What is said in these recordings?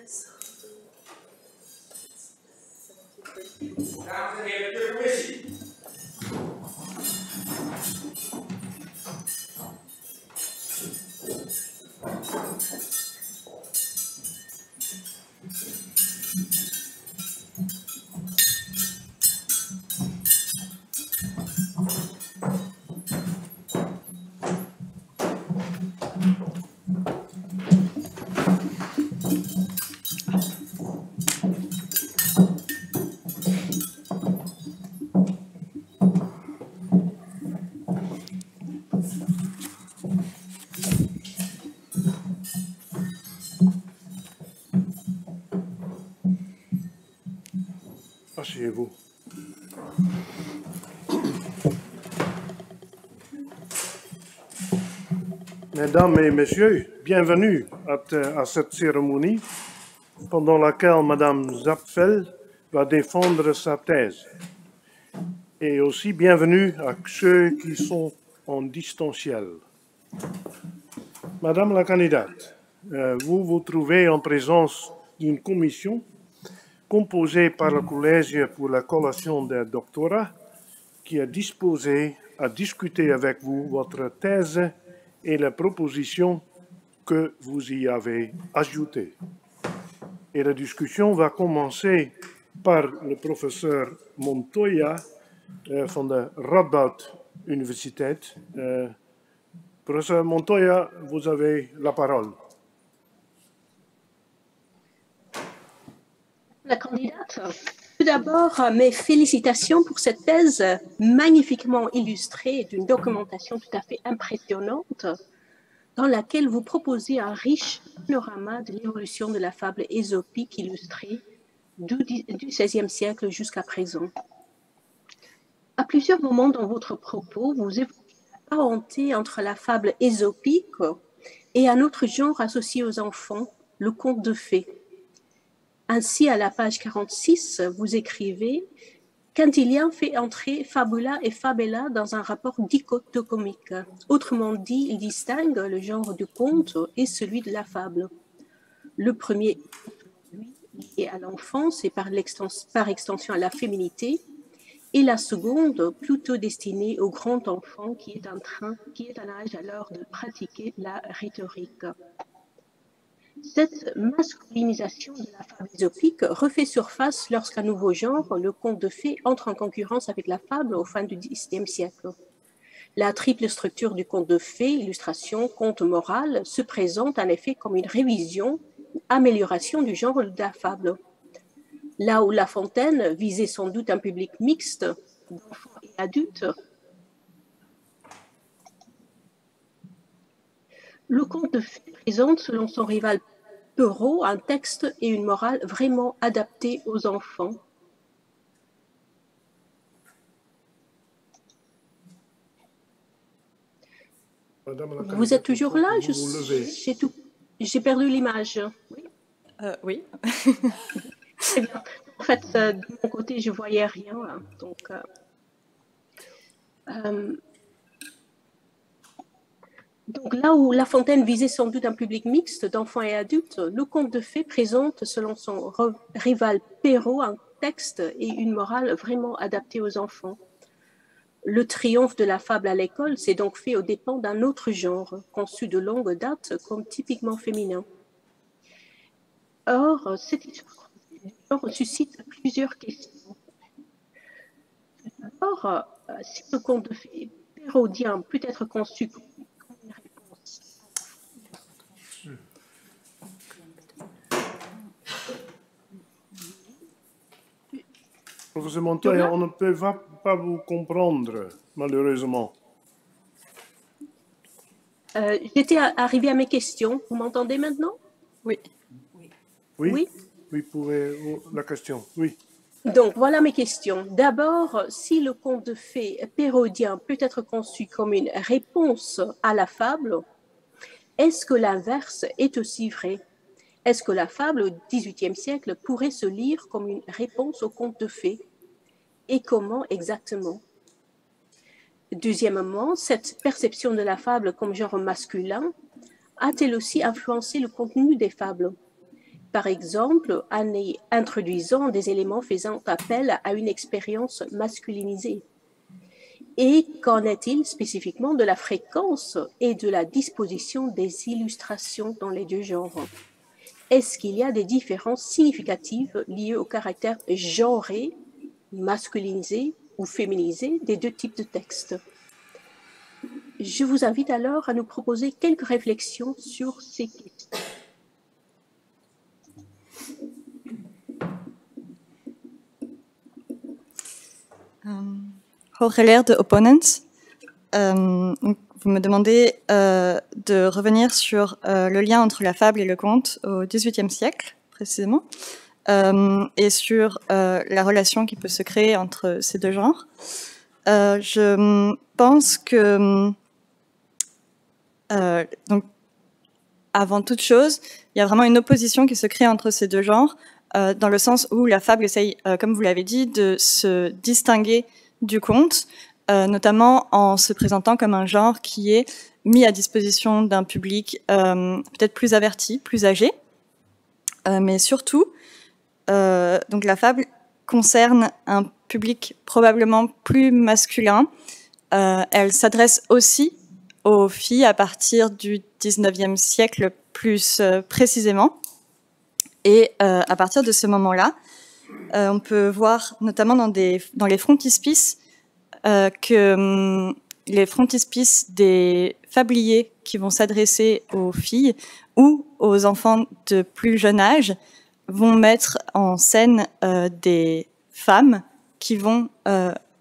Dames en heren, de commissie. Asseyez-vous. Mesdames et messieurs, bienvenue à cette cérémonie pendant laquelle Madame Zapfel va défendre sa thèse. Et aussi bienvenue à ceux qui sont en distanciel. Madame la candidate, vous vous trouvez en présence d'une commission composée par le Collège pour la collation des doctorats qui est disposé à discuter avec vous votre thèse et les propositions que vous y avez ajoutées. Et la discussion va commencer par le professeur Montoya van de Radboud Universiteit. Professeur Montoya, vous avez la parole. La candidate, tout d'abord, mes félicitations pour cette thèse magnifiquement illustrée d'une documentation tout à fait impressionnante dans laquelle vous proposez un riche panorama de l'évolution de la fable ésopique illustrée du XVIe siècle jusqu'à présent. À plusieurs moments dans votre propos, vous évoquez la parenté entre la fable ésopique et un autre genre associé aux enfants, le conte de fées. Ainsi, à la page 46, vous écrivez « Quintilien fait entrer fabula et fabella dans un rapport dichotomique. Autrement dit, il distingue le genre du conte et celui de la fable. Le premier, lui, lié à l'enfance et par extension à la féminité, et la seconde, plutôt destinée au grand enfant qui est en âge alors de pratiquer la rhétorique. » Cette masculinisation de la fable ésopique refait surface lorsqu'un nouveau genre, le conte de fées, entre en concurrence avec la fable au fin du XIXe siècle. La triple structure du conte de fées, illustration, conte moral, se présente en effet comme une révision, amélioration du genre de la fable. Là où La Fontaine visait sans doute un public mixte d'enfants et adultes, le conte de fées présente, selon son rival Perrault, un texte et une morale vraiment adaptés aux enfants. Vous êtes toujours là? J'ai perdu l'image. Oui. Oui. Très bien. En fait, de mon côté, je ne voyais rien. Donc là où La Fontaine visait sans doute un public mixte d'enfants et adultes, le conte de fées présente, selon son rival Perrault, un texte et une morale vraiment adaptés aux enfants. Le triomphe de la fable à l'école s'est donc fait aux dépens d'un autre genre, conçu de longue date comme typiquement féminin. Or, cette histoire suscite plusieurs questions. D'abord, si le conte de fées pérodien peut être conçu comme une réponse. Professeur Montoya, on ne peut pas vous comprendre, malheureusement. J'étais arrivée à mes questions. Vous m'entendez maintenant? Oui. Oui, vous pouvez. La question, oui. Donc, voilà mes questions. D'abord, si le conte de fées pérodien peut être conçu comme une réponse à la fable, est-ce que l'inverse est aussi vrai? Est-ce que la fable au XVIIIe siècle pourrait se lire comme une réponse au conte de fées? Et comment exactement? Deuxièmement, cette perception de la fable comme genre masculin a-t-elle aussi influencé le contenu des fables? par exemple en y introduisant des éléments faisant appel à une expérience masculinisée? Et qu'en est-il spécifiquement de la fréquence et de la disposition des illustrations dans les deux genres? Est-ce qu'il y a des différences significatives liées au caractère genré, masculinisé ou féminisé des deux types de textes? Je vous invite alors à nous proposer quelques réflexions sur ces questions. Hooggeleerde opponents, vous me demandez de revenir sur le lien entre la fable et le conte au XVIIIe siècle, précisément, et sur la relation qui peut se créer entre ces deux genres. Je pense que, donc, avant toute chose, il y a vraiment une opposition qui se crée entre ces deux genres, dans le sens où la fable essaye, comme vous l'avez dit, de se distinguer du conte, notamment en se présentant comme un genre qui est mis à disposition d'un public peut-être plus averti, plus âgé, mais surtout, donc la fable concerne un public probablement plus masculin. Elle s'adresse aussi aux filles à partir du XIXe siècle plus précisément. Et à partir de ce moment-là, on peut voir notamment dans les frontispices que les frontispices des fabliers qui vont s'adresser aux filles ou aux enfants de plus jeune âge vont mettre en scène des femmes qui vont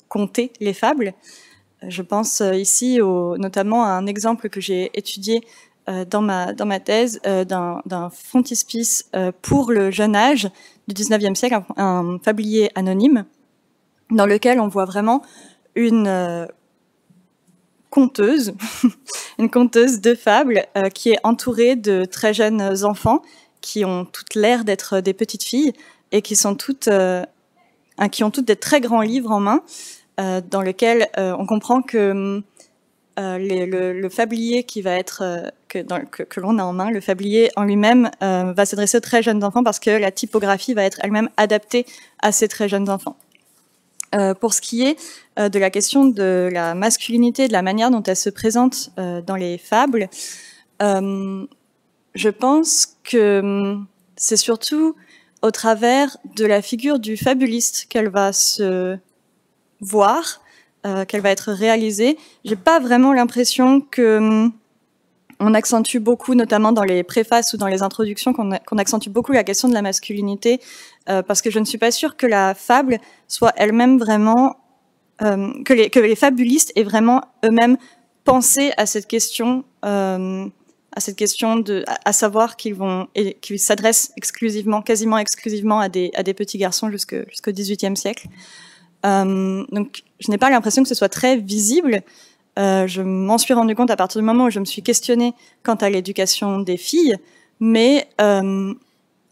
conter les fables. Je pense ici notamment à un exemple que j'ai étudié dans ma thèse d'un frontispice pour le jeune âge du XIXe siècle, un fablier anonyme, dans lequel on voit vraiment une conteuse, une conteuse de fables qui est entourée de très jeunes enfants qui ont toutes l'air d'être des petites filles et qui ont toutes des très grands livres en main, dans lesquels on comprend que le fablier qui va être que l'on a en main, le fablier en lui-même va s'adresser aux très jeunes enfants parce que la typographie va être elle-même adaptée à ces très jeunes enfants. Pour ce qui est de la question de la masculinité, de la manière dont elle se présente dans les fables, je pense que c'est surtout au travers de la figure du fabuliste qu'elle va se voir, qu'elle va être réalisée. J'ai pas vraiment l'impression que on accentue beaucoup, notamment dans les préfaces ou dans les introductions, qu'on accentue beaucoup la question de la masculinité, parce que je ne suis pas sûre que la fable soit elle-même vraiment, que les fabulistes aient vraiment eux-mêmes pensé à cette question à savoir qu'ils s'adressent exclusivement, quasiment exclusivement à des petits garçons jusqu'au XVIIIe siècle. Donc, je n'ai pas l'impression que ce soit très visible. Je m'en suis rendu compte à partir du moment où je me suis questionnée quant à l'éducation des filles, mais je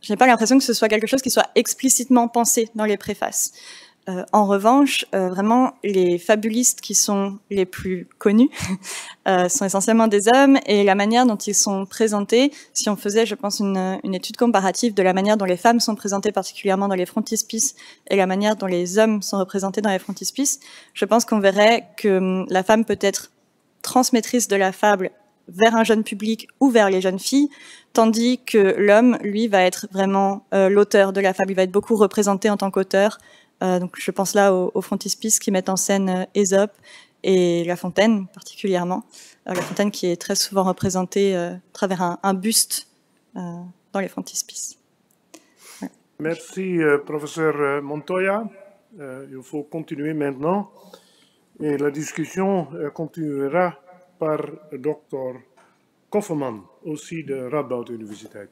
n'ai pas l'impression que ce soit quelque chose qui soit explicitement pensé dans les préfaces. En revanche, vraiment, les fabulistes qui sont les plus connus sont essentiellement des hommes, et la manière dont ils sont présentés, si on faisait, je pense, une étude comparative de la manière dont les femmes sont présentées, particulièrement dans les frontispices, et la manière dont les hommes sont représentés dans les frontispices, je pense qu'on verrait que la femme peut être transmettrice de la fable vers un jeune public ou vers les jeunes filles, tandis que l'homme, lui, va être vraiment l'auteur de la fable. Il va être beaucoup représenté en tant qu'auteur. Donc, je pense là aux frontispices qui mettent en scène Ésope et La Fontaine, particulièrement. La Fontaine qui est très souvent représentée à travers un buste dans les frontispices. Ouais. Merci, professeur Montoya. Il faut continuer maintenant. Et la discussion continuera par Dr. Kofferman, aussi de Radboud Universiteit.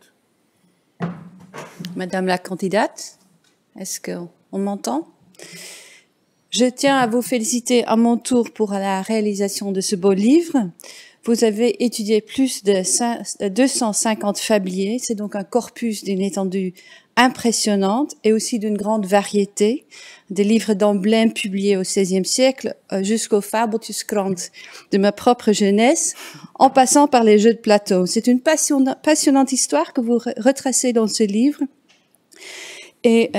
Madame la candidate, est-ce qu'on m'entend? Je tiens à vous féliciter à mon tour pour la réalisation de ce beau livre. Vous avez étudié plus de 250 fabliers. C'est donc un corpus d'une étendue impressionnante et aussi d'une grande variété. Des livres d'emblèmes publiés au XVIe siècle jusqu'aux Fabeltjeskrant de ma propre jeunesse, en passant par les jeux de plateau. C'est une passionnante histoire que vous retracez dans ce livre. Et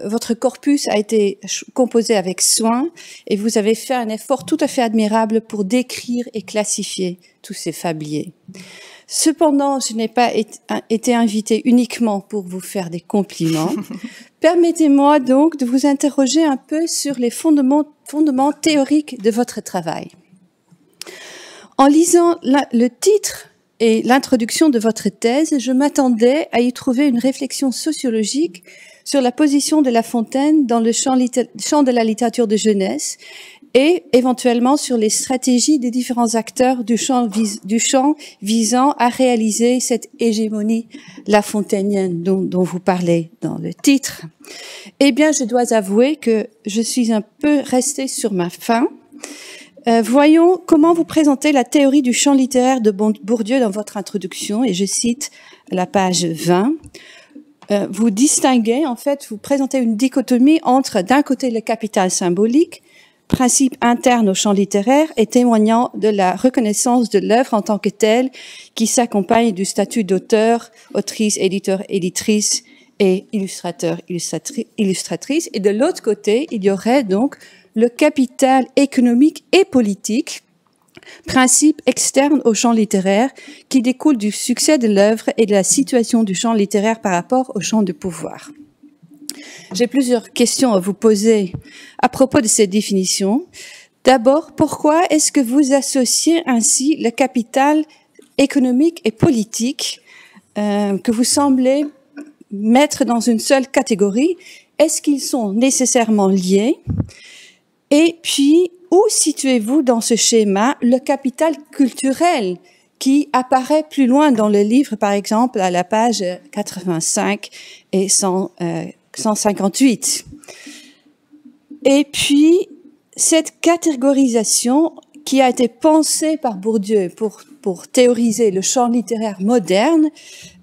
votre corpus a été composé avec soin et vous avez fait un effort tout à fait admirable pour décrire et classifier tous ces fabliers. Cependant, je n'ai pas été invitée uniquement pour vous faire des compliments. Permettez-moi donc de vous interroger un peu sur les fondements théoriques de votre travail. En lisant le titre et l'introduction de votre thèse, je m'attendais à y trouver une réflexion sociologique sur la position de La Fontaine dans le champ de la littérature de jeunesse et éventuellement sur les stratégies des différents acteurs du champ visant à réaliser cette hégémonie lafontainienne dont vous parlez dans le titre. Eh bien, je dois avouer que je suis un peu restée sur ma faim. Voyons comment vous présentez la théorie du champ littéraire de Bourdieu dans votre introduction, et je cite la page 20. Vous distinguez, en fait, vous présentez une dichotomie entre, d'un côté, le capital symbolique, principe interne au champ littéraire et témoignant de la reconnaissance de l'œuvre en tant que telle, qui s'accompagne du statut d'auteur, autrice, éditeur, éditrice et illustrateur, illustratrice. Et de l'autre côté, il y aurait donc le capital économique et politique, principe externe au champ littéraire, qui découle du succès de l'œuvre et de la situation du champ littéraire par rapport au champ de pouvoir. J'ai plusieurs questions à vous poser à propos de cette définition. D'abord, pourquoi est-ce que vous associez ainsi le capital économique et politique que vous semblez mettre dans une seule catégorie? Est-ce qu'ils sont nécessairement liés? Et puis, où situez-vous dans ce schéma le capital culturel qui apparaît plus loin dans le livre, par exemple, à la page 85 et 158. Et puis, cette catégorisation qui a été pensée par Bourdieu pour théoriser le champ littéraire moderne,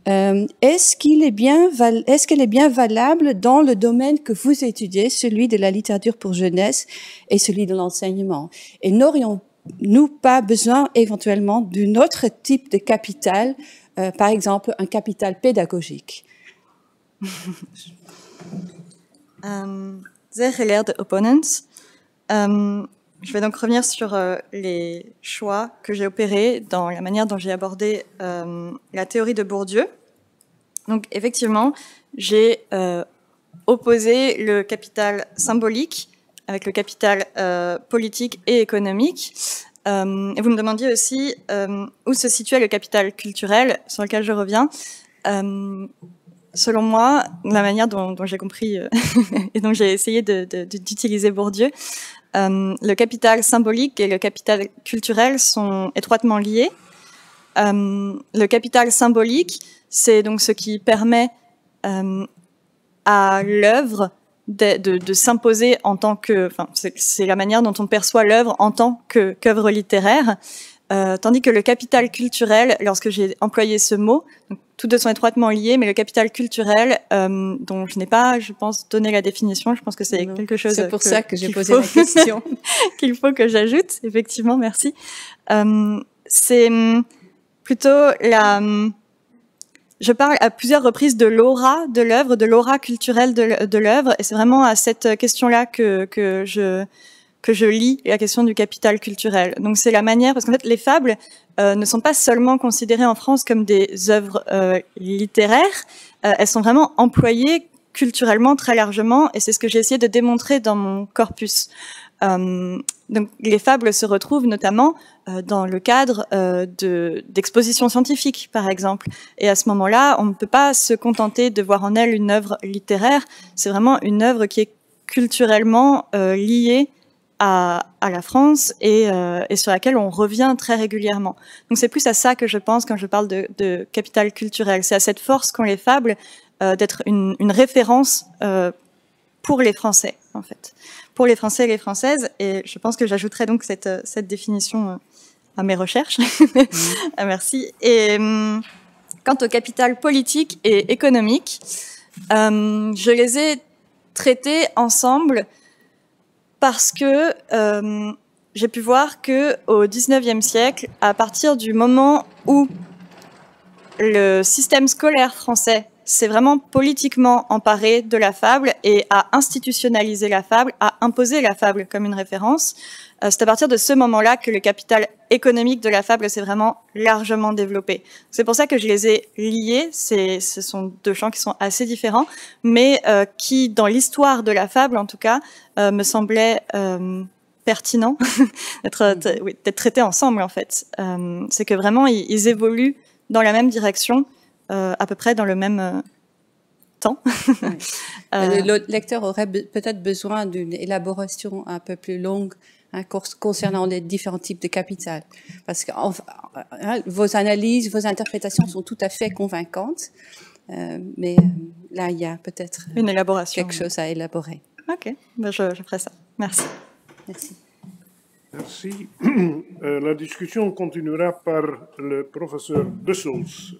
est-ce qu'elle est bien valable dans le domaine que vous étudiez, celui de la littérature pour jeunesse et celui de l'enseignement? Et n'aurions-nous pas besoin éventuellement d'un autre type de capital, par exemple un capital pédagogique? Sehr geehrte opponents, je vais donc revenir sur les choix que j'ai opérés dans la manière dont j'ai abordé la théorie de Bourdieu. Donc effectivement, j'ai opposé le capital symbolique avec le capital politique et économique. Et vous me demandiez aussi où se situait le capital culturel, sur lequel je reviens. Selon moi, la manière dont j'ai compris et dont j'ai essayé d'utiliser Bourdieu, le capital symbolique et le capital culturel sont étroitement liés. Le capital symbolique, c'est donc ce qui permet à l'œuvre de s'imposer en tant que... Enfin, c'est la manière dont on perçoit l'œuvre en tant qu'œuvre littéraire. Tandis que le capital culturel, lorsque j'ai employé ce mot, donc, tous deux sont étroitement liés, mais le capital culturel, dont je n'ai pas, je pense, donné la définition, je pense que c'est quelque chose... C'est pour ça que j'ai posé la question. Qu'il faut que j'ajoute, effectivement, merci. C'est plutôt la... Je parle à plusieurs reprises de l'aura de l'œuvre, de l'aura culturelle de l'œuvre, et c'est vraiment à cette question-là que je lis la question du capital culturel. Donc c'est la manière, parce qu'en fait les fables ne sont pas seulement considérées en France comme des œuvres littéraires, elles sont vraiment employées culturellement très largement, et c'est ce que j'ai essayé de démontrer dans mon corpus. Donc les fables se retrouvent notamment dans le cadre d'expositions scientifiques, par exemple. Et à ce moment-là, on ne peut pas se contenter de voir en elle une œuvre littéraire, c'est vraiment une œuvre qui est culturellement liée à la France et sur laquelle on revient très régulièrement. Donc c'est plus à ça que je pense quand je parle de capital culturel. C'est à cette force qu'ont les fables d'être une référence pour les Français, en fait. Pour les Français et les Françaises. Et je pense que j'ajouterai donc cette définition mes recherches. Merci. Et quant au capital politique et économique, je les ai traités ensemble parce que j'ai pu voir que au XIXe siècle, à partir du moment où le système scolaire français s'est vraiment politiquement emparé de la fable et a institutionnalisé la fable, a imposé la fable comme une référence, c'est à partir de ce moment-là que le capital économique de la fable s'est vraiment largement développé. C'est pour ça que je les ai liés. Ce sont deux champs qui sont assez différents, mais qui, dans l'histoire de la fable, en tout cas, me semblaient pertinents d'être traités ensemble, en fait. C'est que vraiment, ils évoluent dans la même direction, à peu près dans le même temps. Le lecteur aurait peut-être besoin d'une élaboration un peu plus longue concernant les différents types de capital. Parce que vos analyses, vos interprétations sont tout à fait convaincantes, mais là, il y a peut-être une élaboration, quelque chose à élaborer. Ok, ben je ferai ça. Merci. Merci. Merci. La discussion continuera par le professeur Bussels.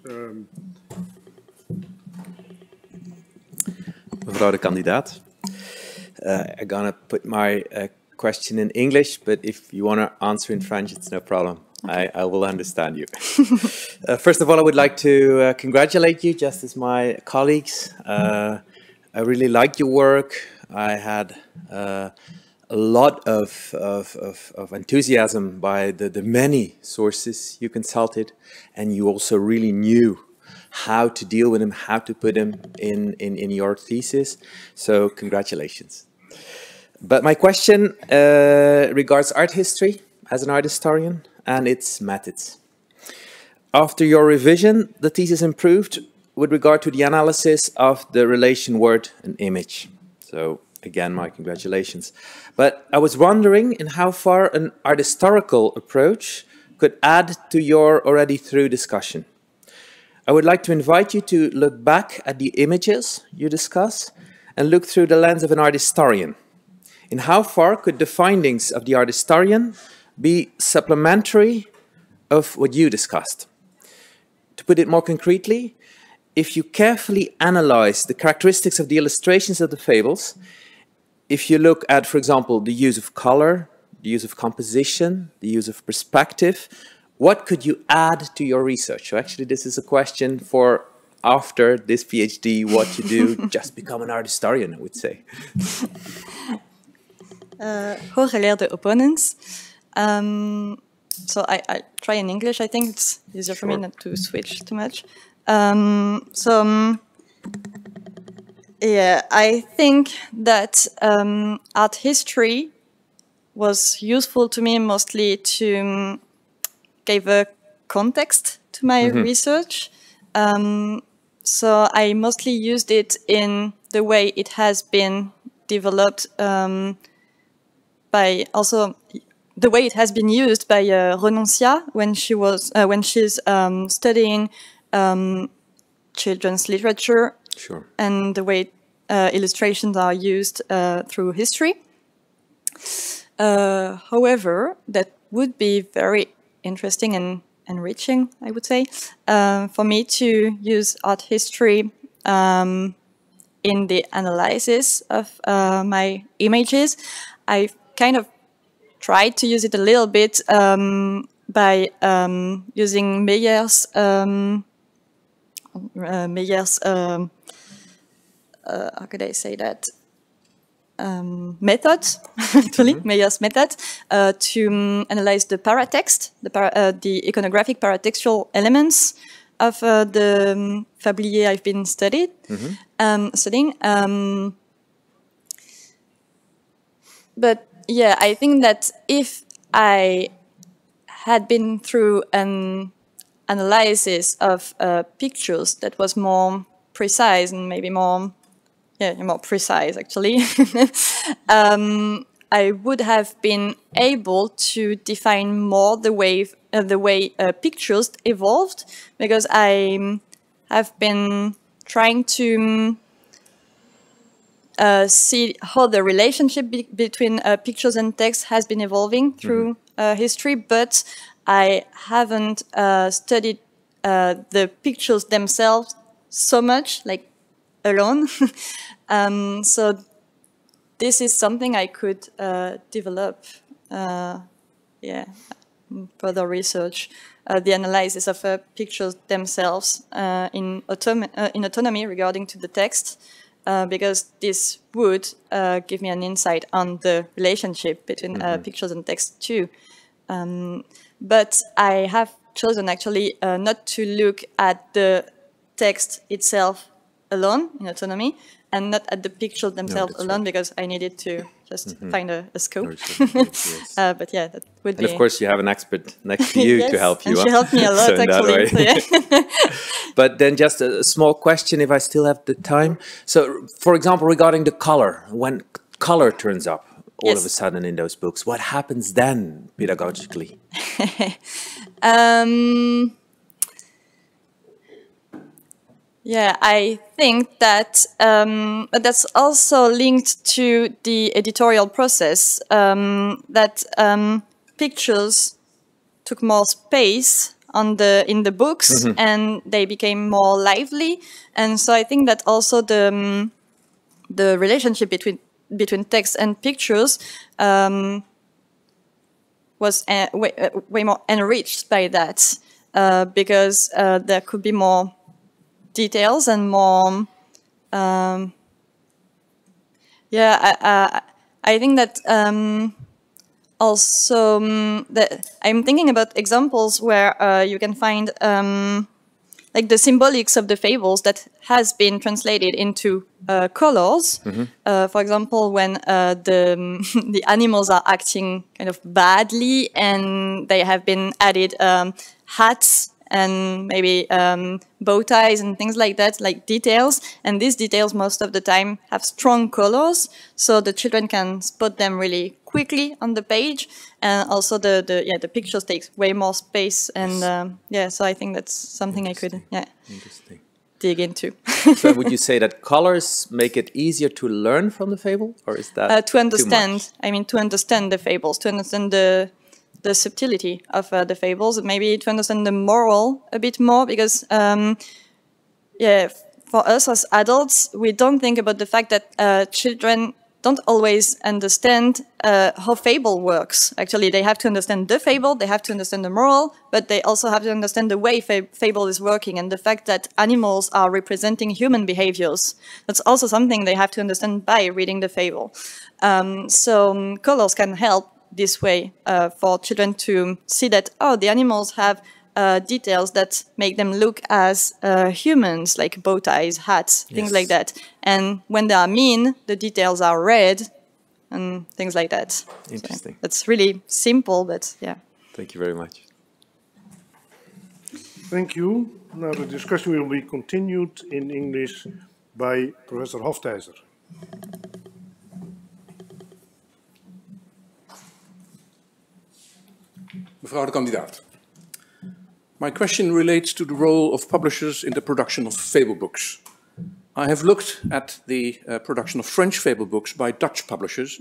Mevrouw de kandidaat, I'm gonna put my question in English, but if you want to answer in French, it's no problem. Okay. I will understand you. First of all, I would like to congratulate you, just as my colleagues. I really liked your work. I had a lot of enthusiasm by the many sources you consulted, and you also really knew how to deal with them, how to put them in your thesis. So congratulations. But my question regards art history as an art historian and its methods. After your revision, the thesis improved with regard to the analysis of the relation word and image. So again, my congratulations. But I was wondering in how far an art historical approach could add to your already through discussion. I would like to invite you to look back at the images you discuss and look through the lens of an art historian. In how far could the findings of the art historian be supplementary of what you discussed? To put it more concretely, if you carefully analyze the characteristics of the illustrations of the fables, if you look at, for example, the use of color, the use of composition, the use of perspective, what could you add to your research? So actually, this is a question for after this PhD, what to do, just become an art historian, I would say. Hooggeleerde opponents. So I try in English. I think it's easier for me not to switch too much. Yeah, I think that art history was useful to me mostly to give a context to my research. So I mostly used it in the way it has been developed by also the way it has been used by Renoncia when she's studying children's literature. Sure. And the way illustrations are used through history. However, that would be very interesting and enriching, I would say, for me to use art history in the analysis of my images. I kind of tried to use it a little bit by using Meyer's how could I say that? Method, actually, Meyer's method, to analyze the paratext, the iconographic paratextual elements of the fablier I've been studying. But yeah, I think that if I had been through an analysis of pictures that was more precise and maybe more precise actually, I would have been able to define more the way pictures evolved, because I have been trying to see how the relationship between pictures and text has been evolving through history, but I haven't studied the pictures themselves so much, like alone. So this is something I could develop, further research. The analysis of pictures themselves in autonomy regarding to the text, because this would give me an insight on the relationship between pictures and text too. But I have chosen actually not to look at the text itself alone in autonomy, and not at the pictures themselves alone, right, because I needed to just find a scope. Yes. But yeah, that would be. And of course, you have an expert next to you yes, to help you. And she helped me a lot, so actually. So, yeah. But then just a small question, if I still have the time. So, for example, regarding the color, when color turns up all yes. of a sudden in those books, what happens then pedagogically? Yeah, I think that that's also linked to the editorial process, that pictures took more space in the books, and they became more lively. And so I think that also the relationship between text and pictures was way more enriched by that, because there could be more details and more. I think that also that I'm thinking about examples where you can find like the symbolics of the fables that has been translated into colors. For example, when the animals are acting kind of badly, and they have been added hats and maybe bow ties and things like that, like details. And these details most of the time have strong colors, so the children can spot them really quickly on the page. And also the pictures take way more space. And so I think that's something I could dig into. So would you say that colors make it easier to learn from the fable, or is that to understand? Too much? I mean, to understand the fables, to understand the subtlety of the fables, maybe to understand the moral a bit more, because for us as adults, we don't think about the fact that children don't always understand how fable works. Actually, they have to understand the fable, they have to understand the moral, but they also have to understand the way fable is working, and the fact that animals are representing human behaviors. That's also something they have to understand by reading the fable. So colors can help this way for children to see that, oh, the animals have details that make them look as humans, like bow ties, hats, things like that. And when they are mean, the details are red and things like that. Interesting. So that's really simple, but yeah. Thank you very much. Thank you. Now the discussion will be continued in English by Professor Hoftijzer. Mevrouw de kandidaat. My question relates to the role of publishers in the production of fable books. I have looked at the production of French fable books by Dutch publishers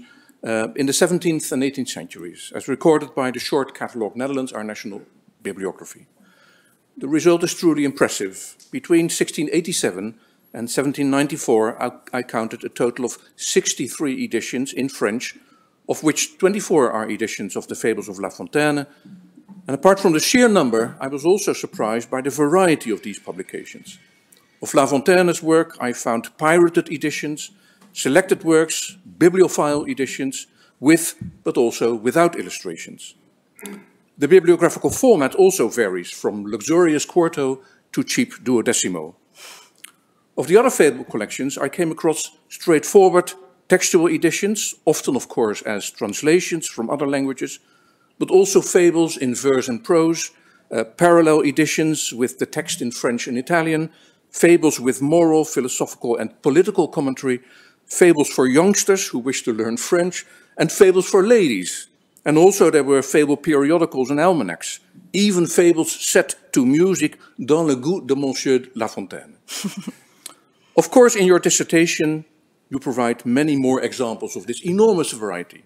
in the 17th and 18th centuries, as recorded by the Short Catalogue Netherlands, our national bibliography. The result is truly impressive. Between 1687 and 1794, I counted a total of 63 editions in French, of which 24 are editions of the Fables of La Fontaine. And apart from the sheer number, I was also surprised by the variety of these publications. Of La Fontaine's work, I found pirated editions, selected works, bibliophile editions, with but also without illustrations. The bibliographical format also varies from luxurious quarto to cheap duodecimo. Of the other fable collections, I came across straightforward textual editions, often of course as translations from other languages, but also fables in verse and prose, parallel editions with the text in French and Italian, fables with moral, philosophical and political commentary, fables for youngsters who wish to learn French, and fables for ladies. And also there were fable periodicals and almanacs, even fables set to music dans le goût de Monsieur La Fontaine. Of course, in your dissertation, you provide many more examples of this enormous variety.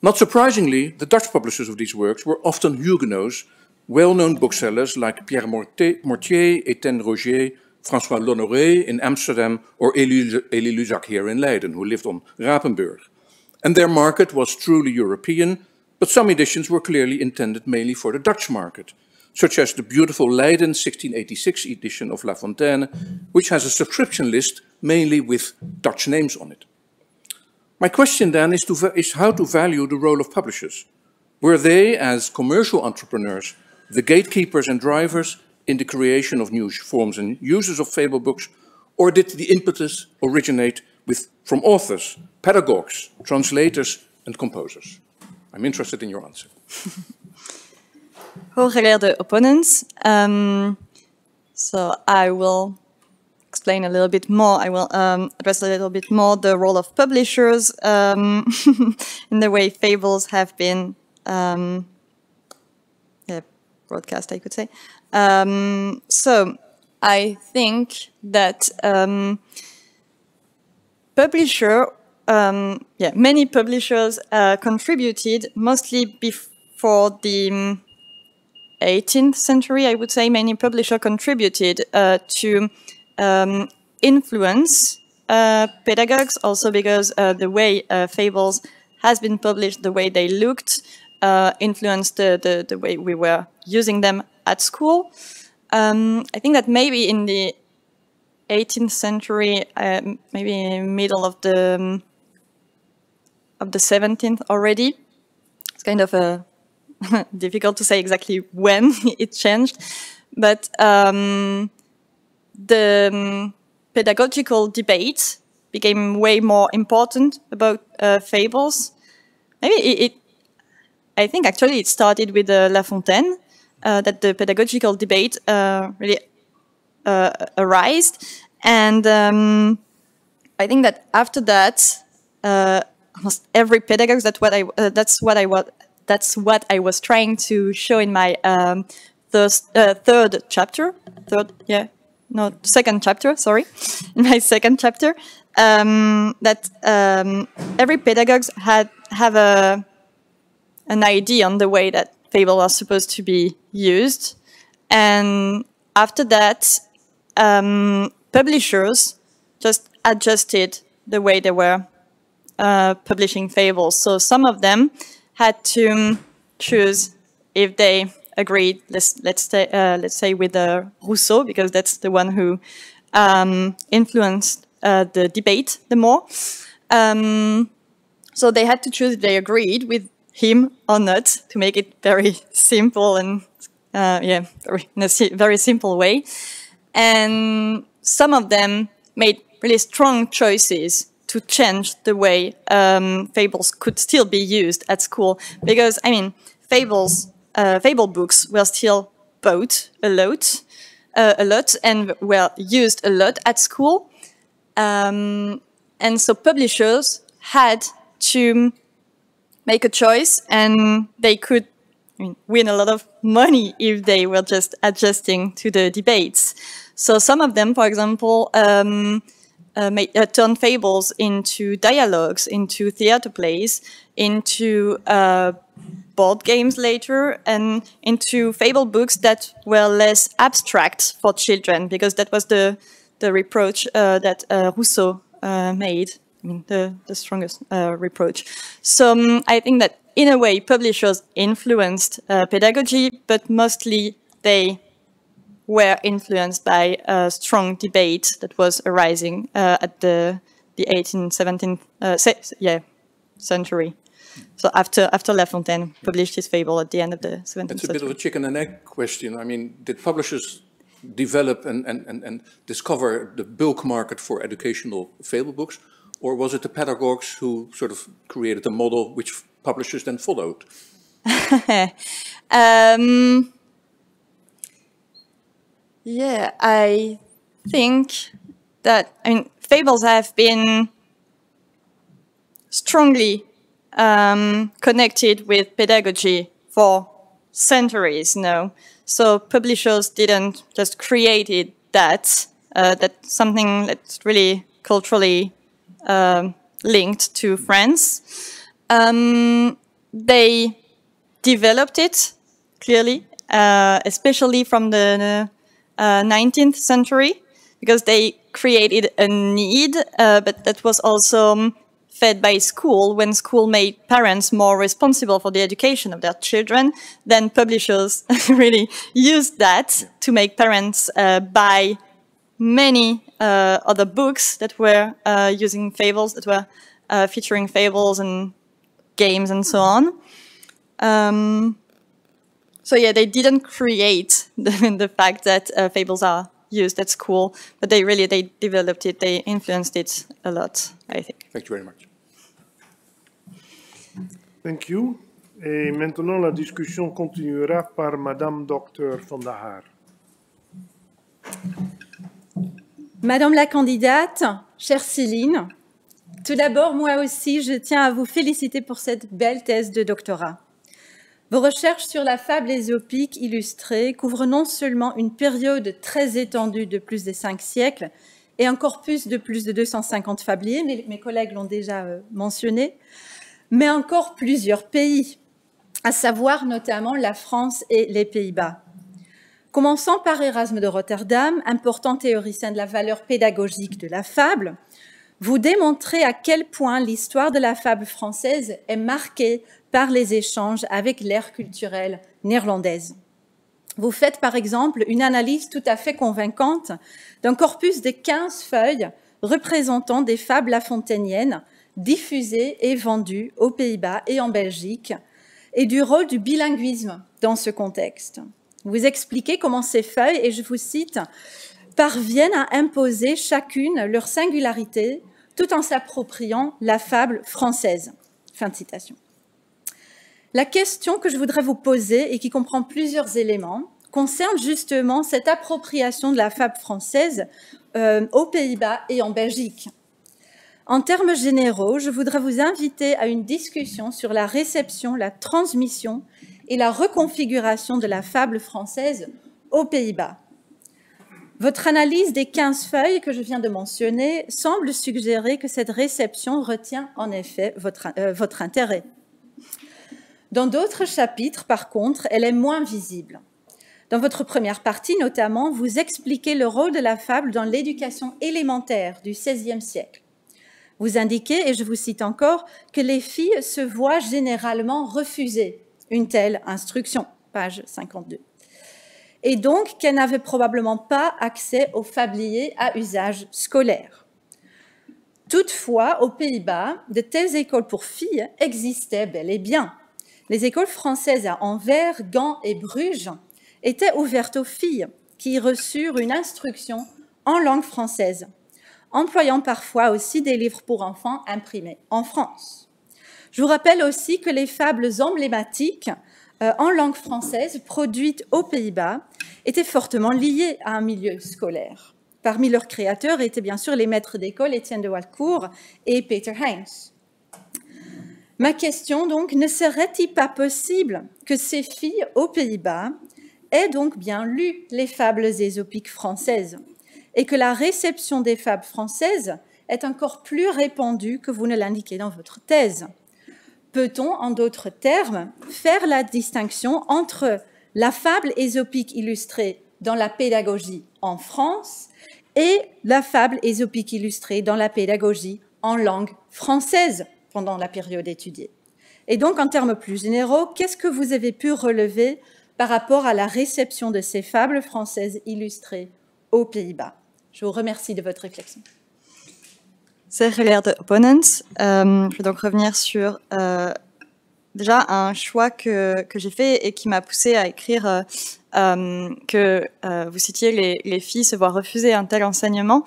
Not surprisingly, the Dutch publishers of these works were often Huguenots, well-known booksellers like Pierre Mortier, Etienne Roger, François L'Honoré in Amsterdam, or Elie Luzac here in Leiden, who lived on Rapenburg. And their market was truly European, but some editions were clearly intended mainly for the Dutch market, such as the beautiful Leiden 1686 edition of La Fontaine, which has a subscription list mainly with Dutch names on it. My question then is how to value the role of publishers. Were they, as commercial entrepreneurs, the gatekeepers and drivers in the creation of new forms and uses of fable books, or did the impetus originate from authors, pedagogues, translators, and composers? I'm interested in your answer. Hooggereerde opponents. So I will explain a little bit more. I will address a little bit more the role of publishers in the way fables have been broadcast, I could say. So I think that many publishers contributed mostly before the 18th century, I would say. Many publishers contributed to influence pedagogues, also because the way fables has been published, the way they looked, influenced the way we were using them at school. I think that maybe in the 18th century, maybe middle of the 17th already. It's kind of difficult to say exactly when it changed, but the pedagogical debate became way more important about fables. Maybe I think actually it started with La Fontaine, that the pedagogical debate really arose, and I think that after that, almost every pedagogue. That's what I was trying to show in my second chapter. Sorry, in my second chapter, that every pedagogue have an idea on the way that fables are supposed to be used, and after that, publishers just adjusted the way they were publishing fables. So some of them had to choose if they agreed. Let's say with Rousseau, because that's the one who influenced the debate the more. So they had to choose if they agreed with him or not, to make it very simple and in a very simple way. And some of them made really strong choices to change the way fables could still be used at school, because I mean, fable books were still bought a lot, and were used a lot at school, and so publishers had to make a choice, and they could win a lot of money if they were just adjusting to the debates. So some of them, for example, turned fables into dialogues, into theater plays, into board games later, and into fable books that were less abstract for children, because that was the reproach that Rousseau made. I mean, the strongest reproach. So I think that in a way publishers influenced pedagogy, but mostly they were influenced by a strong debate that was arising at the 18th, 17th century. So after La Fontaine published his fable at the end of the 17th century. It's a bit of a chicken and egg question. I mean, did publishers develop and discover the bulk market for educational fable books? Or was it the pedagogues who sort of created a model which publishers then followed? Yeah, I think that, I mean, fables have been strongly connected with pedagogy for centuries now. So publishers didn't just create that. That's something that's really culturally linked to France. they developed it clearly, especially from the 19th century, because they created a need, but that was also fed by school. When school made parents more responsible for the education of their children, then publishers really used that to make parents buy many other books that were using fables, that were featuring fables and games and so on. So yeah, they didn't create the fact that fables are used at school, but they developed it, they influenced it a lot, I think. Thank you very much. Thank you. Et maintenant, la discussion continuera par Madame Dr. Van der Haar. Madame la candidate, chère Céline, tout d'abord, moi aussi, je tiens à vous féliciter pour cette belle thèse de doctorat. Vos recherches sur la fable ésopique illustrée couvrent non seulement une période très étendue de plus de 5 siècles et un corpus de plus de 250 fabliers, mes collègues l'ont déjà mentionné, mais encore plusieurs pays, à savoir notamment la France et les Pays-Bas. Commençant par Erasme de Rotterdam, important théoricien de la valeur pédagogique de la fable, vous démontrez à quel point l'histoire de la fable française est marquée par les échanges avec l'ère culturelle néerlandaise. Vous faites par exemple une analyse tout à fait convaincante d'un corpus de 15 feuilles représentant des fables lafontainiennes diffusées et vendues aux Pays-Bas et en Belgique, et du rôle du bilinguisme dans ce contexte. Vous expliquez comment ces feuilles, et je vous cite, parviennent à imposer chacune leur singularité tout en s'appropriant la fable française. Fin de citation. La question que je voudrais vous poser et qui comprend plusieurs éléments concerne justement cette appropriation de la fable française aux Pays-Bas et en Belgique. En termes généraux, je voudrais vous inviter à une discussion sur la réception, la transmission et la reconfiguration de la fable française aux Pays-Bas. Votre analyse des 15 feuilles que je viens de mentionner semble suggérer que cette réception retient en effet votre intérêt. Dans d'autres chapitres, par contre, elle est moins visible. Dans votre première partie, notamment, vous expliquez le rôle de la fable dans l'éducation élémentaire du XVIe siècle. Vous indiquez, et je vous cite encore, que les filles se voient généralement refuser une telle instruction, page 52. Et donc qu'elles n'avaient probablement pas accès aux fabliers à usage scolaire. Toutefois, aux Pays-Bas, de telles écoles pour filles existaient bel et bien. Les écoles françaises à Anvers, Gand et Bruges étaient ouvertes aux filles qui y reçurent une instruction en langue française, employant parfois aussi des livres pour enfants imprimés en France. Je vous rappelle aussi que les fables emblématiques en langue française produites aux Pays-Bas étaient fortement liées à un milieu scolaire. Parmi leurs créateurs étaient bien sûr les maîtres d'école Étienne de Walcourt et Peter Heinz. Ma question donc, ne serait-il pas possible que ces filles aux Pays-Bas aient donc bien lu les fables ésopiques françaises et que la réception des fables françaises est encore plus répandue que vous ne l'indiquez dans votre thèse? Peut-on, en d'autres termes, faire la distinction entre la fable ésopique illustrée dans la pédagogie en France et la fable ésopique illustrée dans la pédagogie en langue française pendant la période étudiée? Et donc, en termes plus généraux, qu'est-ce que vous avez pu relever par rapport à la réception de ces fables françaises illustrées aux Pays-Bas? Je vous remercie de votre réflexion. Sehr geehrte Opponents, je vais donc revenir sur déjà un choix que j'ai fait et qui m'a poussé à écrire que vous citiez les filles se voient refuser un tel enseignement.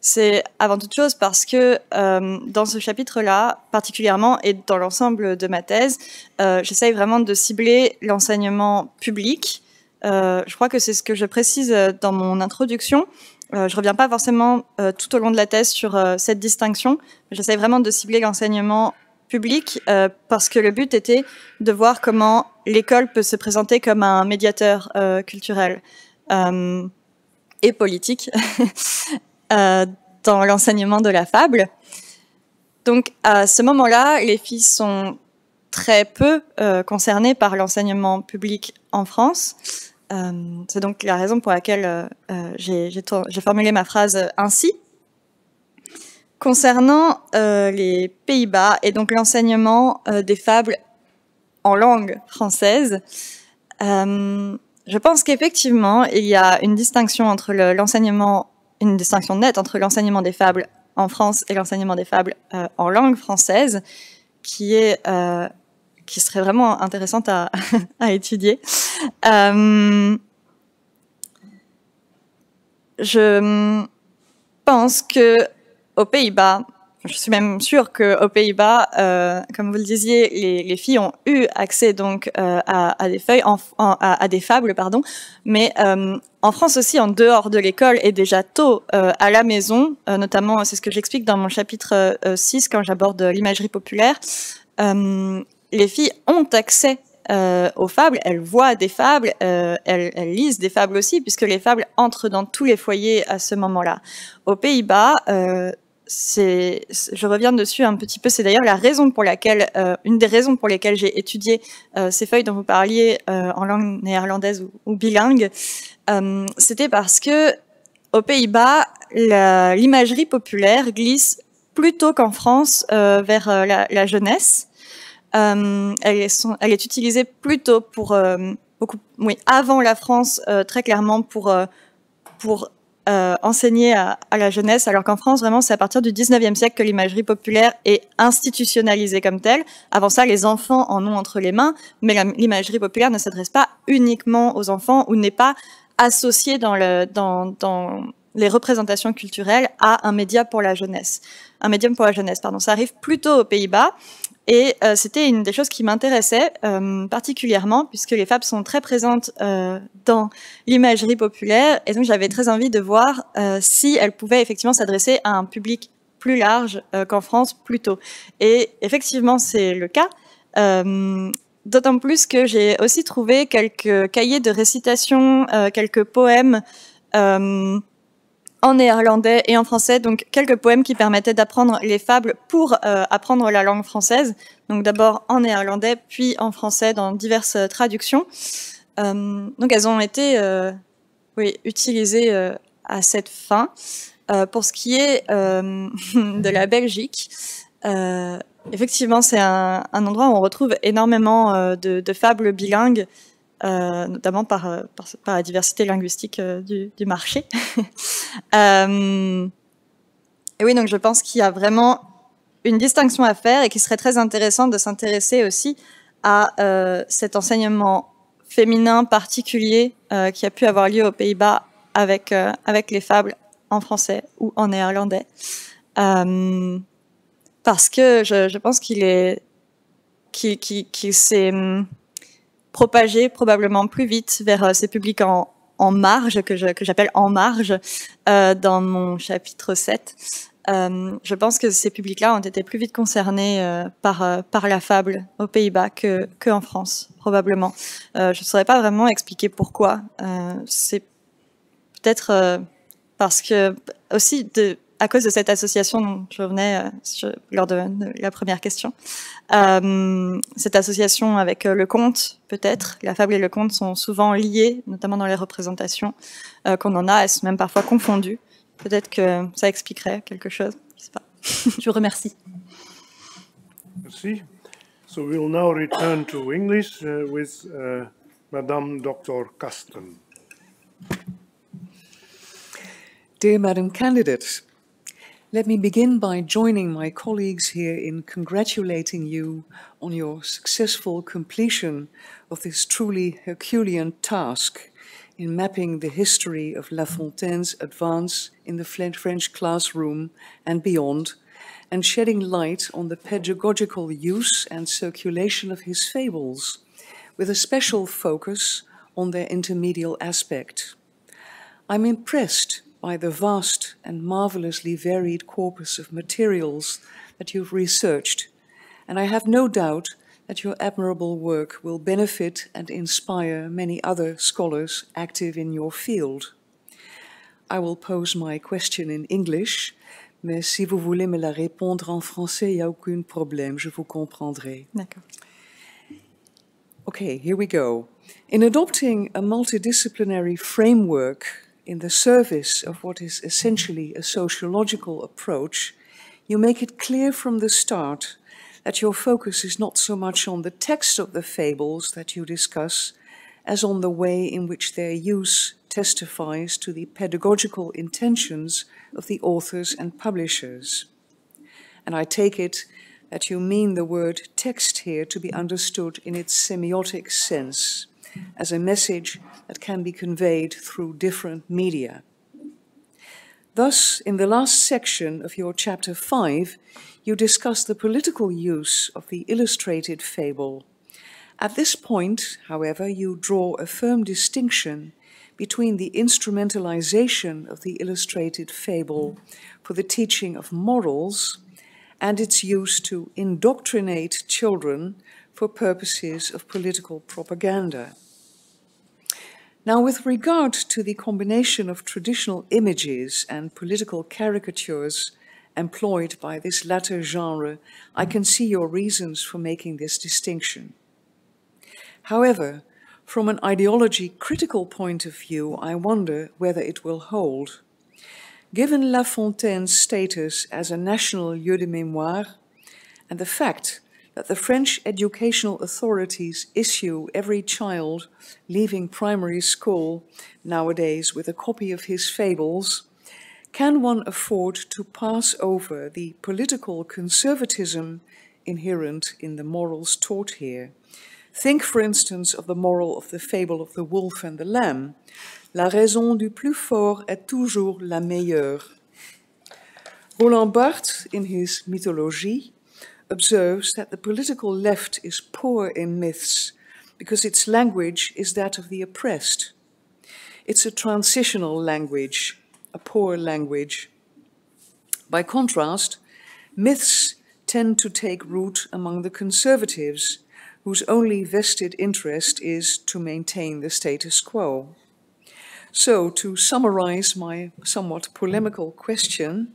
C'est avant toute chose parce que dans ce chapitre-là, particulièrement, et dans l'ensemble de ma thèse, j'essaye vraiment de cibler l'enseignement public. Je crois que c'est ce que je précise dans mon introduction. Je reviens pas forcément tout au long de la thèse sur cette distinction. J'essaie vraiment de cibler l'enseignement public parce que le but était de voir comment l'école peut se présenter comme un médiateur culturel et politique dans l'enseignement de la fable. Donc à ce moment-là, les filles sont très peu concernés par l'enseignement public en France. C'est donc la raison pour laquelle j'ai formulé ma phrase ainsi. Concernant les Pays-Bas et donc l'enseignement des fables en langue française, je pense qu'effectivement, il y a une distinction entre une distinction nette entre l'enseignement des fables en France et l'enseignement des fables en langue française, qui serait vraiment intéressante à étudier. Je pense que aux Pays-Bas, je suis même sûre qu'aux Pays-Bas, comme vous le disiez, les filles ont eu accès donc à des feuilles, à des fables, pardon. Mais en France aussi, en dehors de l'école et déjà tôt à la maison, notamment, c'est ce que j'explique dans mon chapitre 6 quand j'aborde l'imagerie populaire. Les filles ont accès aux fables, elles voient des fables, elles lisent des fables aussi, puisque les fables entrent dans tous les foyers à ce moment-là. Aux Pays-Bas, je reviens dessus un petit peu, c'est d'ailleurs la raison pour laquelle, une des raisons pour lesquelles j'ai étudié ces feuilles dont vous parliez en langue néerlandaise ou bilingue, c'était parce que aux Pays-Bas, l'imagerie populaire glisse plus tôt qu'en France vers la jeunesse. Elle est utilisée plutôt pour avant la France, très clairement pour enseigner à la jeunesse, alors qu'en France, vraiment, c'est à partir du 19e siècle que l'imagerie populaire est institutionnalisée comme telle. Avant ça, les enfants en ont entre les mains, mais l'imagerie populaire ne s'adresse pas uniquement aux enfants ou n'est pas associée dans les représentations culturelles à un média pour la jeunesse. Un médium pour la jeunesse, pardon. Ça arrive plutôt aux Pays-Bas. Et c'était une des choses qui m'intéressait particulièrement, puisque les fables sont très présentes dans l'imagerie populaire, et donc j'avais très envie de voir si elles pouvaient effectivement s'adresser à un public plus large qu'en France plus tôt. Et effectivement, c'est le cas, d'autant plus que j'ai aussi trouvé quelques cahiers de récitation, quelques poèmes en néerlandais et en français, donc quelques poèmes qui permettaient d'apprendre les fables pour apprendre la langue française. Donc d'abord en néerlandais, puis en français dans diverses traductions. Donc elles ont été utilisées à cette fin. Pour ce qui est de la Belgique, effectivement c'est un endroit où on retrouve énormément de fables bilingues, notamment par la diversité linguistique du marché. Et oui, donc je pense qu'il y a vraiment une distinction à faire et qu'il serait très intéressant de s'intéresser aussi à cet enseignement féminin particulier qui a pu avoir lieu aux Pays-Bas avec les fables en français ou en néerlandais. Parce que je pense qu'il s'est propagé probablement plus vite vers ces publics en marge, que j'appelle en marge, dans mon chapitre 7. Je pense que ces publics-là ont été plus vite concernés par la fable aux Pays-Bas qu'en France, probablement. Je ne saurais pas vraiment expliquer pourquoi. C'est peut-être parce que, aussi, à cause de cette association dont je revenais lors de la première question, cette association avec le conte, peut-être, la fable et le conte sont souvent liés, notamment dans les représentations qu'on en a, elles sont même parfois confondues. Peut-être que ça expliquerait quelque chose, je sais pas. Je vous remercie. Merci. So we'll now return to English with Madame Dr. Kasten. Dear Madam Candidate, let me begin by joining my colleagues here in congratulating you on your successful completion of this truly Herculean task in mapping the history of La Fontaine's advance in the French classroom and beyond, and shedding light on the pedagogical use and circulation of his fables, with a special focus on their intermedial aspect. I'm impressed by the vast and marvelously varied corpus of materials that you've researched, and I have no doubt that your admirable work will benefit and inspire many other scholars active in your field. I will pose my question in English, mais si vous voulez me la répondre en français, il n'y a aucun problème, je vous comprendrai. D'accord. Okay, here we go. In adopting a multidisciplinary framework in the service of what is essentially a sociological approach, you make it clear from the start that your focus is not so much on the text of the fables that you discuss as on the way in which their use testifies to the pedagogical intentions of the authors and publishers. And I take it that you mean the word text here to be understood in its semiotic sense, as a message that can be conveyed through different media. Thus, in the last section of your chapter 5, you discuss the political use of the illustrated fable. At this point, however, you draw a firm distinction between the instrumentalization of the illustrated fable for the teaching of morals and its use to indoctrinate children for purposes of political propaganda. Now, with regard to the combination of traditional images and political caricatures employed by this latter genre, I can see your reasons for making this distinction. However, from an ideology-critical point of view, I wonder whether it will hold. Given La Fontaine's status as a national lieu de mémoire, and the fact that the French educational authorities issue every child leaving primary school nowadays with a copy of his fables, can one afford to pass over the political conservatism inherent in the morals taught here? Think, for instance, of the moral of the fable of the wolf and the lamb. La raison du plus fort est toujours la meilleure. Roland Barthes, in his Mythologie, observes that the political left is poor in myths because its language is that of the oppressed. It's a transitional language, a poor language. By contrast, myths tend to take root among the conservatives, whose only vested interest is to maintain the status quo. So, to summarize my somewhat polemical question,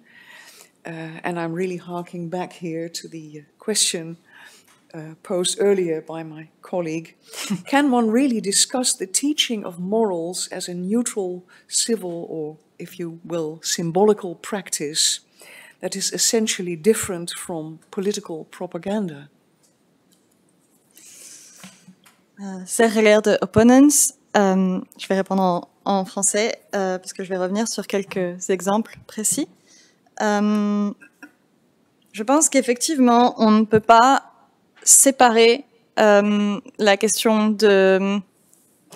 and I'm really harking back here to the question posed earlier by my colleague, can one really discuss the teaching of morals as a neutral, civil, or, if you will, symbolical practice that is essentially different from political propaganda? Chers opponents, je vais répondre en français parce que je vais revenir sur quelques exemples précis. Je pense qu'effectivement, on ne peut pas séparer la question de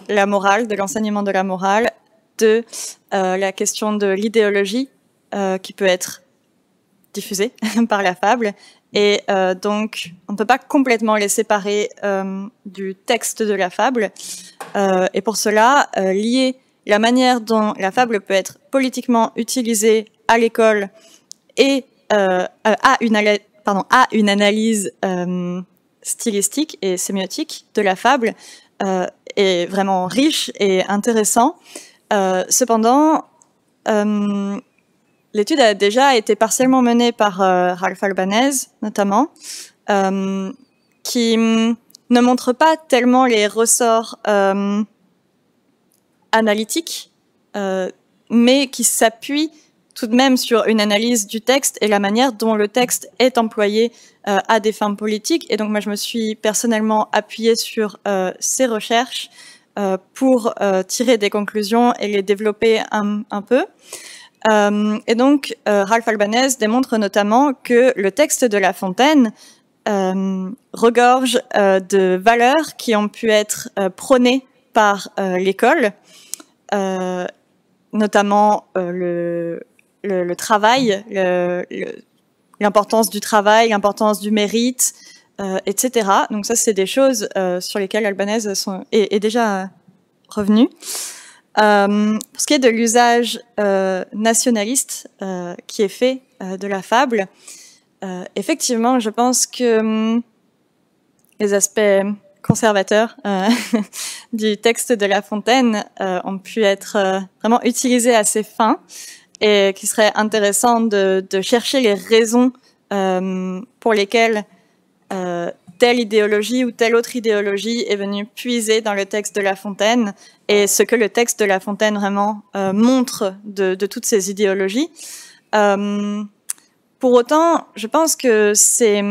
la morale, de l'enseignement de la morale, de la question de l'idéologie qui peut être diffusée par la fable. Et donc, on ne peut pas complètement les séparer du texte de la fable. Et pour cela, lier la manière dont la fable peut être politiquement utilisée à l'école et à une analyse stylistique et sémiotique de la fable est vraiment riche et intéressant. Cependant, l'étude a déjà été partiellement menée par Ralph Albanese, notamment, qui ne montre pas tellement les ressorts analytiques, mais qui s'appuie tout de même sur une analyse du texte et la manière dont le texte est employé à des fins politiques. Et donc, moi, je me suis personnellement appuyée sur ces recherches pour tirer des conclusions et les développer un peu. Et donc, Ralph Albanese démontre notamment que le texte de La Fontaine regorge de valeurs qui ont pu être prônées par l'école, notamment le travail, l'importance du travail, l'importance du mérite, etc. Donc ça, c'est des choses sur lesquelles Albanese est déjà revenu. Pour ce qui est de l'usage nationaliste qui est fait de la fable, effectivement, je pense que les aspects conservateurs du texte de La Fontaine ont pu être vraiment utilisés à ces fins et qu'il serait intéressant de chercher les raisons pour lesquelles telle idéologie ou telle autre idéologie est venue puiser dans le texte de La Fontaine et ce que le texte de La Fontaine vraiment montre de toutes ces idéologies. Pour autant, je pense que c'est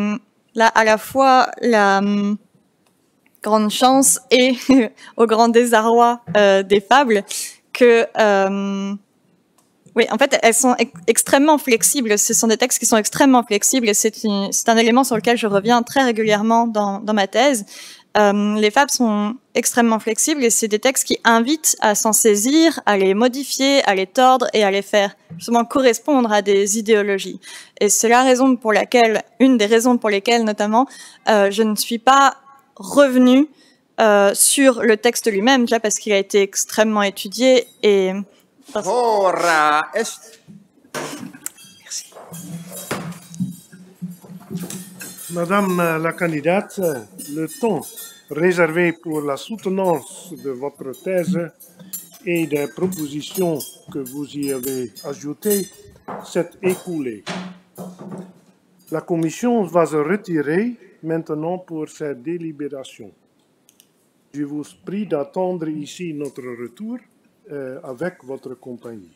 là à la fois la grande chance et au grand désarroi des fables que oui, en fait, elles sont extrêmement flexibles. Ce sont des textes qui sont extrêmement flexibles et c'est un élément sur lequel je reviens très régulièrement dans ma thèse. Les fables sont extrêmement flexibles et c'est des textes qui invitent à s'en saisir, à les modifier, à les tordre et à les faire justement correspondre à des idéologies. Et c'est la raison pour laquelle, une des raisons pour lesquelles notamment, je ne suis pas revenue sur le texte lui-même, déjà parce qu'il a été extrêmement étudié et Merci. Madame la candidate, le temps réservé pour la soutenance de votre thèse et des propositions que vous y avez ajoutées s'est écoulé. La commission va se retirer maintenant pour cette délibération. Je vous prie d'attendre ici notre retour avec votre compagnie.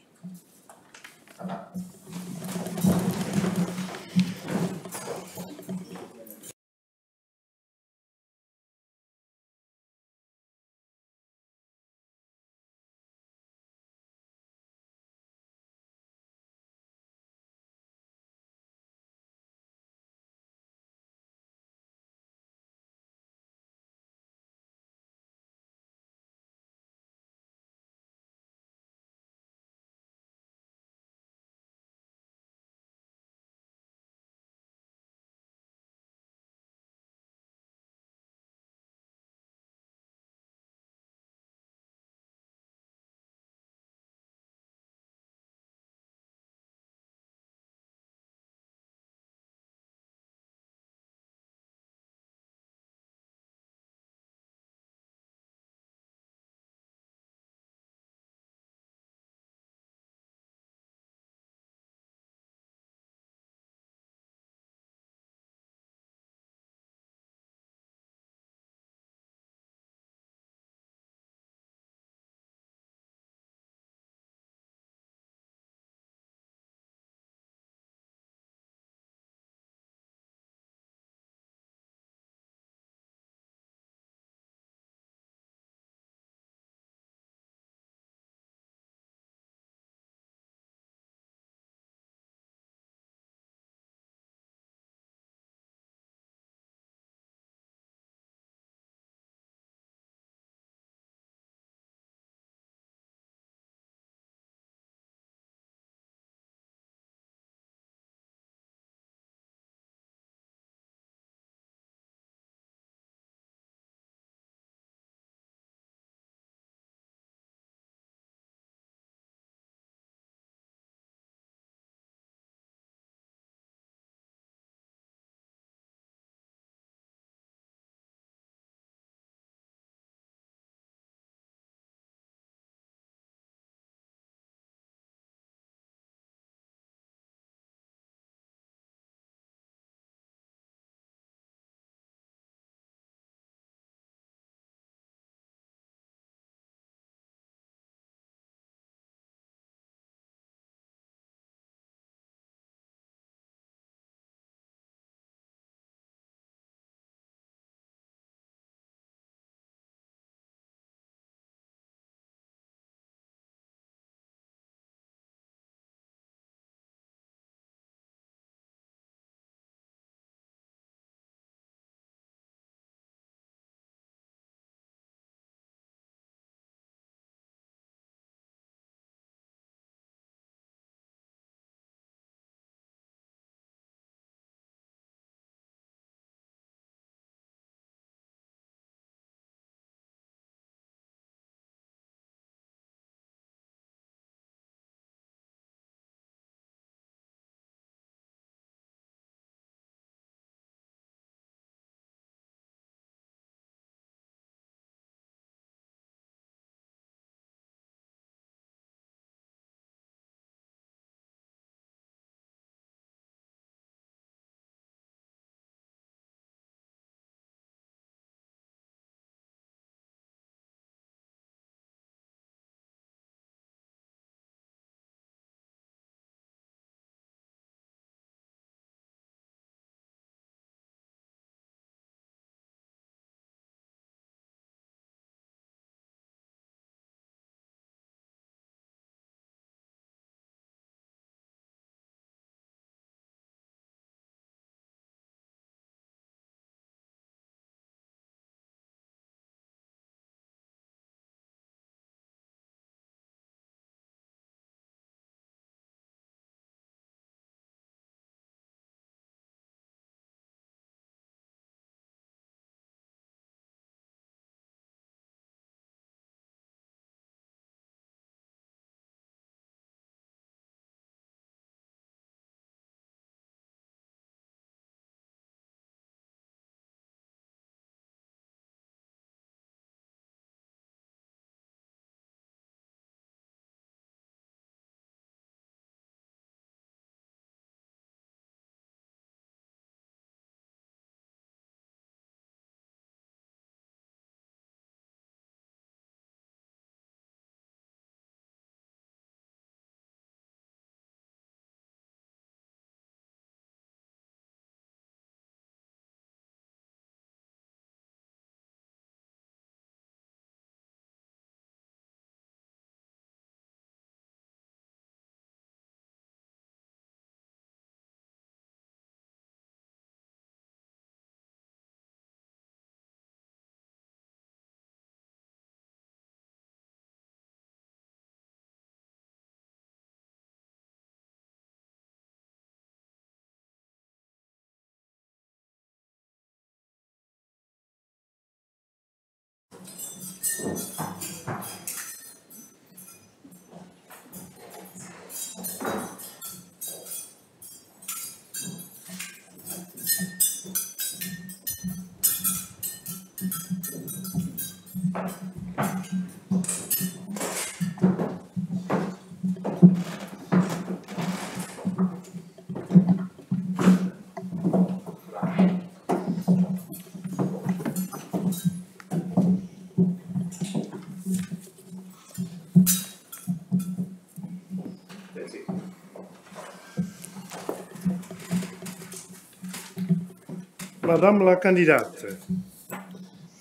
Madame la candidate,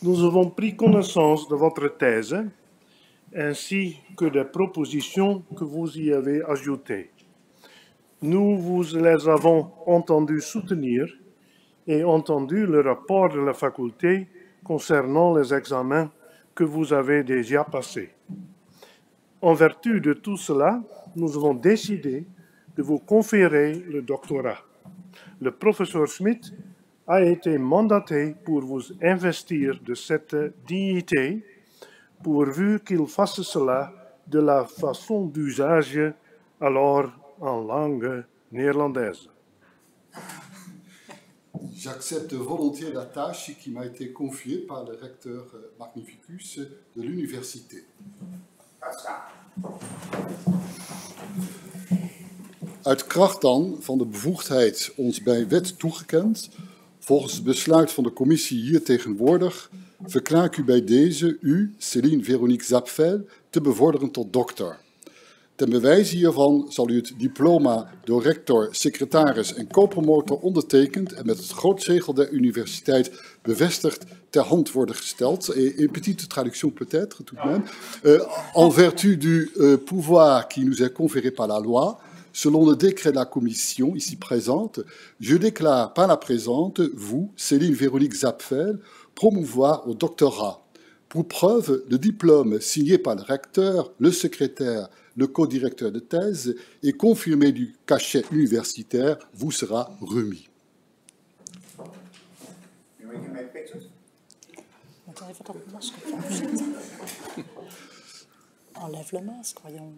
nous avons pris connaissance de votre thèse ainsi que des propositions que vous y avez ajoutées. Nous vous les avons entendues soutenir et entendu le rapport de la faculté concernant les examens que vous avez déjà passés. En vertu de tout cela, nous avons décidé de vous conférer le doctorat. Le professeur Schmidt a été mandaté pour vous investir de cette dignité, pourvu qu'il fasse cela de la façon d'usage, alors en langue néerlandaise. J'accepte volontiers la tâche qui m'a été confiée par le recteur Magnificus de l'université. Uit kracht dan van de bevoegdheid ons bij wet toegekend, volgens het besluit van de commissie hier tegenwoordig, verklaar ik u bij deze, u, Céline Véronique Zapfel, te bevorderen tot dokter. Ten bewijze hiervan zal u het diploma door rector, secretaris en co-promotor ondertekend en met het grootzegel der universiteit bevestigd ter hand worden gesteld. Une petite traduction peut-être, tout de même. En vertu du pouvoir qui nous est conféré par la loi, selon le décret de la commission ici présente, je déclare par la présente, vous, Céline Véronique Zapfel, promouvoir au doctorat. Pour preuve, le diplôme signé par le recteur, le secrétaire, le co-directeur de thèse et confirmé du cachet universitaire vous sera remis. Enlève le masque, voyons.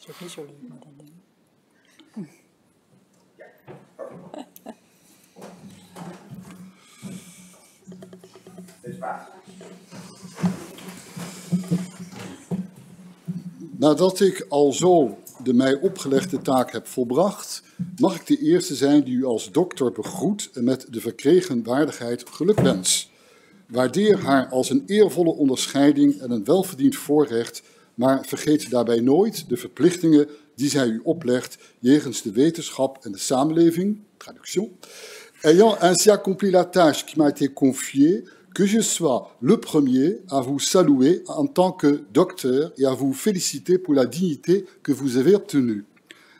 Joli, joli, madame. Nadat ik al zo de mij opgelegde taak heb volbracht, mag ik de eerste zijn die u als dokter begroet en met de verkregen waardigheid gelukwens. Waardeer haar als een eervolle onderscheiding en een welverdiend voorrecht, maar vergeet daarbij nooit de verplichtingen die zij u oplegt jegens de wetenschap en de samenleving. Traduction. Ayant ainsi accompli la tâche qui m'a été confiée, que je sois le premier à vous saluer en tant que docteur et à vous féliciter pour la dignité que vous avez obtenue.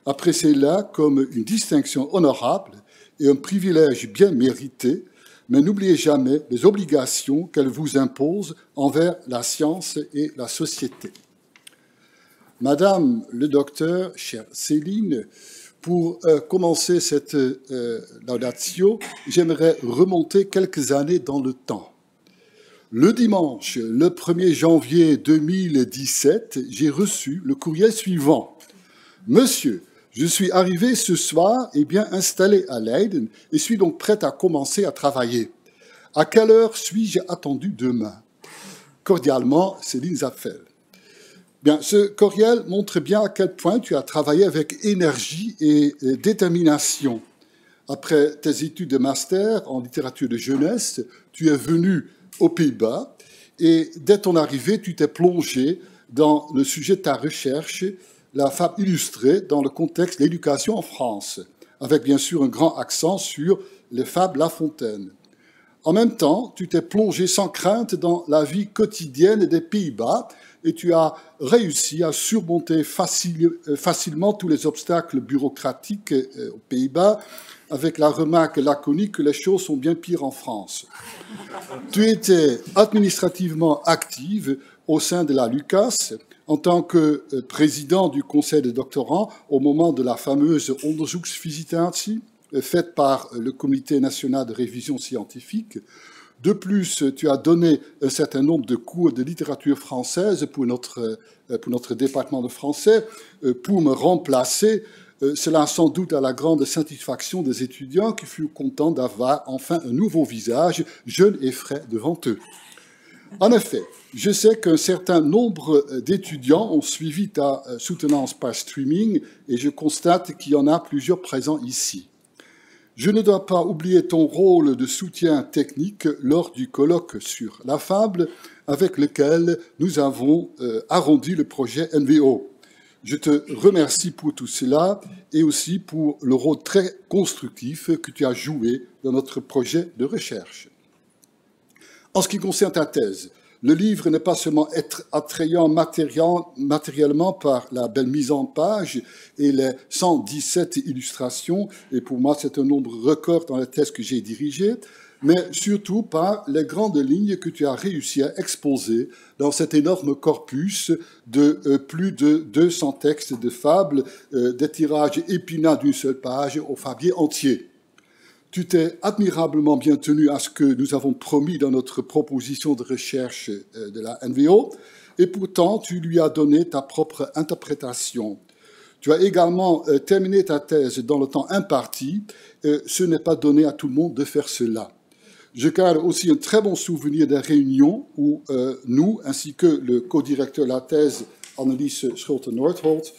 Appréciez-la comme une distinction honorable et un privilège bien mérité, mais n'oubliez jamais les obligations qu'elle vous impose envers la science et la société. Madame le docteur, chère Céline, pour commencer cette laudatio, j'aimerais remonter quelques années dans le temps. Le dimanche, le 1er janvier 2017, j'ai reçu le courriel suivant. Monsieur, je suis arrivé ce soir et bien installé à Leiden et suis donc prêt à commencer à travailler. À quelle heure suis-je attendu demain? Cordialement, Céline Zapfel. Bien, ce courriel montre bien à quel point tu as travaillé avec énergie et détermination. Après tes études de master en littérature de jeunesse, tu es venu aux Pays-Bas et dès ton arrivée, tu t'es plongé dans le sujet de ta recherche, la fable illustrée dans le contexte de l'éducation en France, avec bien sûr un grand accent sur les fables La Fontaine. En même temps, tu t'es plongé sans crainte dans la vie quotidienne des Pays-Bas et tu as réussi à surmonter facilement tous les obstacles bureaucratiques aux Pays-Bas, avec la remarque laconique que les choses sont bien pires en France. Tu étais administrativement active au sein de la Lucas en tant que président du conseil des doctorants au moment de la fameuse onderzoeksvisitatie, faite par le Comité national de révision scientifique. De plus, tu as donné un certain nombre de cours de littérature française pour notre département de français, pour me remplacer. Cela sans doute à la grande satisfaction des étudiants qui furent contents d'avoir enfin un nouveau visage, jeune et frais, devant eux. En effet, je sais qu'un certain nombre d'étudiants ont suivi ta soutenance par streaming et je constate qu'il y en a plusieurs présents ici. Je ne dois pas oublier ton rôle de soutien technique lors du colloque sur la fable avec lequel nous avons arrondi le projet NVO. Je te remercie pour tout cela et aussi pour le rôle très constructif que tu as joué dans notre projet de recherche. En ce qui concerne ta thèse, le livre n'est pas seulement attrayant matériellement par la belle mise en page et les 117 illustrations, et pour moi c'est un nombre record dans la thèse que j'ai dirigée, mais surtout par les grandes lignes que tu as réussi à exposer dans cet énorme corpus de plus de 200 textes de fables, des tirages épinards d'une seule page au fablier entier. Tu t'es admirablement bien tenu à ce que nous avons promis dans notre proposition de recherche de la NVO, et pourtant tu lui as donné ta propre interprétation. Tu as également terminé ta thèse dans le temps imparti, ce n'est pas donné à tout le monde de faire cela. Je garde aussi un très bon souvenir des réunions où nous, ainsi que le co-directeur de la thèse, Annelies Schulte-Nordholt,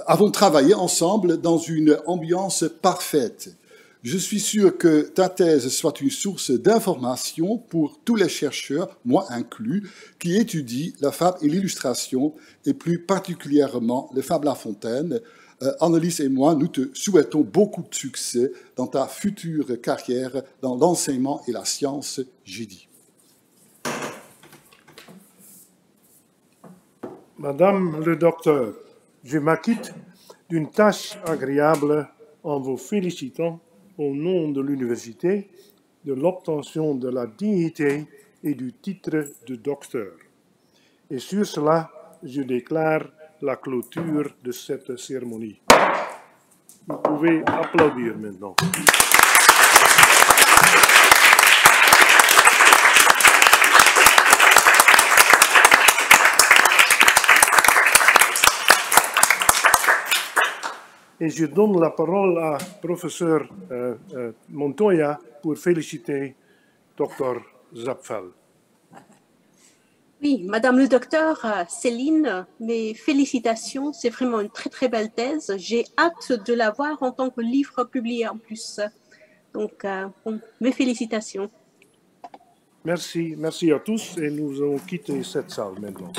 avons travaillé ensemble dans une ambiance parfaite. Je suis sûr que ta thèse soit une source d'information pour tous les chercheurs, moi inclus, qui étudient la fable et l'illustration, et plus particulièrement les fables La Fontaine. Annelies et moi, nous te souhaitons beaucoup de succès dans ta future carrière dans l'enseignement et la science, j'ai dit. Madame le docteur, je m'acquitte d'une tâche agréable en vous félicitant au nom de l'université de l'obtention de la dignité et du titre de docteur. Et sur cela, je déclare la clôture de cette cérémonie. Vous pouvez applaudir maintenant. Et je donne la parole à professeur Montoya pour féliciter Dr. Zapfel. Oui, Madame le docteur Céline, mes félicitations, c'est vraiment une très très belle thèse. J'ai hâte de la voir en tant que livre publié en plus. Donc, mes félicitations. Merci, merci à tous et nous allons quitter cette salle maintenant.